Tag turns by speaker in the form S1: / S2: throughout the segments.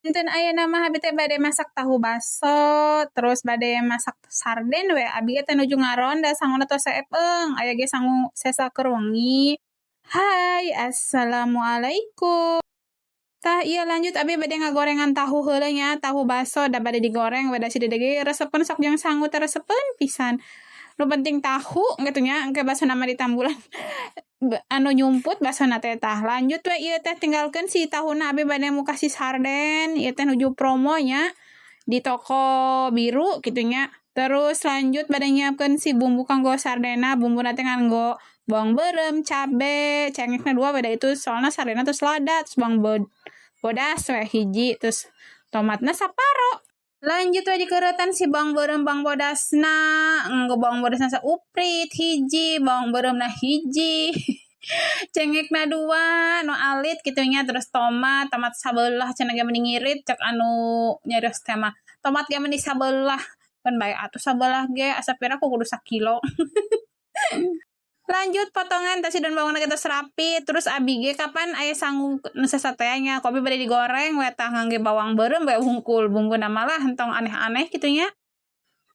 S1: Punten ayeuna mah abi teh bade masak tahu baso, terus bade masak sarden we, abi ge teh nuju ngaronda sangguna tos saepeung, aya ge sangu sesa keur wengi. Hai, assalamualaikum. Tah iya lanjut abi bade ngagorengan tahu heula nya, tahu baso da bade digoreng we da si Dede ge resepen sok jeung sangu teh resepen pisan. Nu penting tahu gitu nya, engke basana mah ditambulan. Anu nyumput basana teh tah. Lanjut we ieu teh tinggalkeun si tahuna abi bade mu kasih sarden, ieu teh nuju promo nya di toko biru gitu nya. Terus lanjut bade nyiapkeun si bumbu kanggo sardena, bumbuna teh nganggo bawang beureum, cabe, cengekna 2 beda itu soalna sardena terus lada, terus bawang bodas we hiji, terus tomatna saparo. Lanjut we dikeureuten si bawang beureum bawang bodasna, nganggo bawang bodasna sauprit hiji, bawang beureumna hiji. Cengekna 2 nu alit kitu nya, terus tomat sabeulah cenah ge mending ngirit cek anu nyarios teh mah. Tomat ge mending sabeulah, pan bae atuh sabeulah ge asa pira ku kudu sakilo. Lanjut potongan teh si daun bawangna geus rapi, terus abi ge kapan aya sangu nu sasatea nya, kopi bade digoreng we tah ngangge bawang beureum we hungkul, bumbuna malah hentong aneh-aneh kitu nya.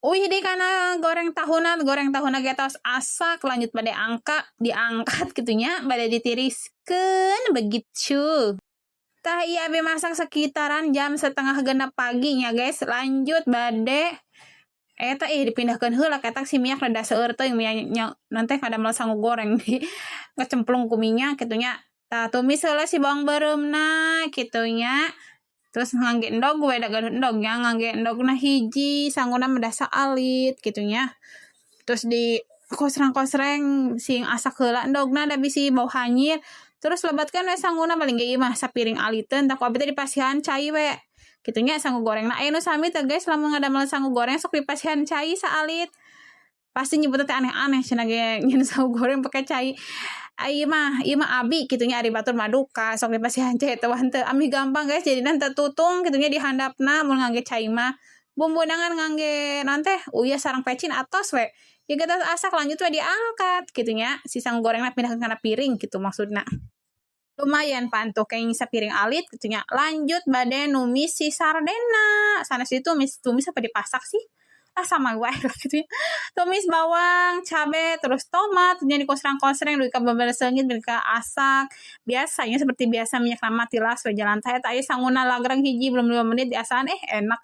S1: Deui kana goreng tahuna ge tos asak, lanjut bade diangkat kitu nya, bade ditiriskeun begitu. Tah ieu abi masak sekitaran jam 5:30 pagi nya guys, lanjut bade eta dipindahkeun heula ketak si minyak rada seueur teuing minyak nanti ngadamel sangu goreng di ngecemplung ku minyak kitu nya. Tah tumis heula si bawang beureumna kitu nya. Terus ngangge endog we da gaduh endog nya, ngangge endogna hiji, sangguna mendasa alit kitu nya. Terus di kosrang-kosreng sing asak heula endogna da bisi bau hanyir. Terus lebatkeun we sangguna paling ge ieu mah sapiring aliteun tah ku abi teh dipasihan cai we. Kitu nya sangu gorengna aya nu sami teh guys lamun ngadamel sangu goreng sok dipasihan cai saalit. Pasti nyebutna teh aneh-aneh cenah ge nyeun sangu goreng pake cai. Ieu mah abi kitu nya ari batur maduka sok dipasihan cai teh henteu amih gampang guys jadina henteu tutung kitu nya di handapna mun ngangge cai mah. Bumbuna ngan ngangge naon teh uyah sareng pecin atos we. Ieu geus asak lanjut we diangkat kitu nya. Si sangu gorengna pindahkeun kana piring gitu maksudna. Lumayan pantuh kenging sapiring alit gitu nya. Lanjut bade numis si sardena. Sanes ditumis apa dipasak sih? Sama wae lah gitu ya. Tumis bawang, cabe, terus tomat, nya dikosrang-kosreng duit ka babaleseungit duit ka asak. Biasanya seperti biasa minyak nama tilas we jalan teh eta aya sanguna lagrang hiji belum 5 menit diasaan enak.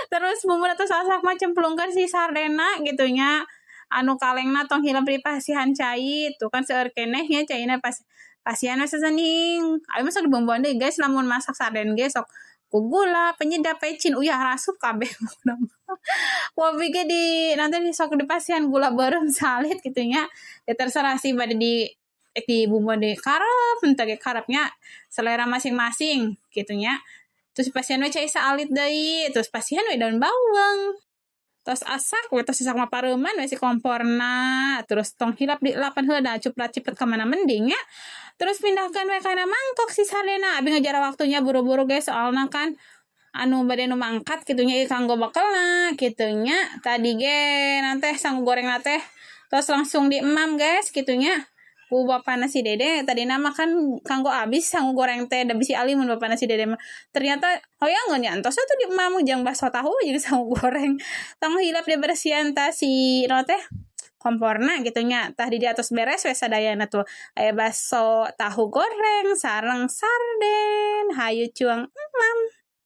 S1: Terus bumbu terus asak mah cemplungkeun si sardena gitu nya. Anu kalengna tong hilap dipasihan cai tuh kan seueur keneh nya caina pas pasian we sasening. Abi mah sok dibomboan deui guys lamun masak sarden ge sok ku gula, penyedap, pecin, uyah rasup kabeh. Kopi ge nanti sok dipasihan gula beureum salit kitu nya. Ya terserah sih bade di bumbuan deui karep, henteu ge karepnya selera masing-masing kitu nya. Terus pasihan we cai saalit deui, terus pasihan we daun bawang. Tos asak we tos asak mah pareuman we si komporna, terus tong hilap dilapan heula cuplat-cipet ka mana mending nya. Terus pindahkan we kana mangkok si sardena. Abi ngajara waktunya buru-buru guys soalna kan anu bade nu mangkat kitu nya kanggo bakelna kitu nya. Tadi ge nanti sangu gorengna teh tos langsung diemam guys kitu nya. Ku bapana si Dede tadina mah kan kanggo abis sangu goreng teh da bisi ali mun bapana si Dede mah. Ternyata hoyangeun nya entos atuh diemam jeung baso tahu jeung sangu goreng. Tong hilap dibersihan tah si naon teh komporna gitu nya. Tah di atas beres we sadayana tuh aya baso tahu goreng sareng sarden hayu cuang emam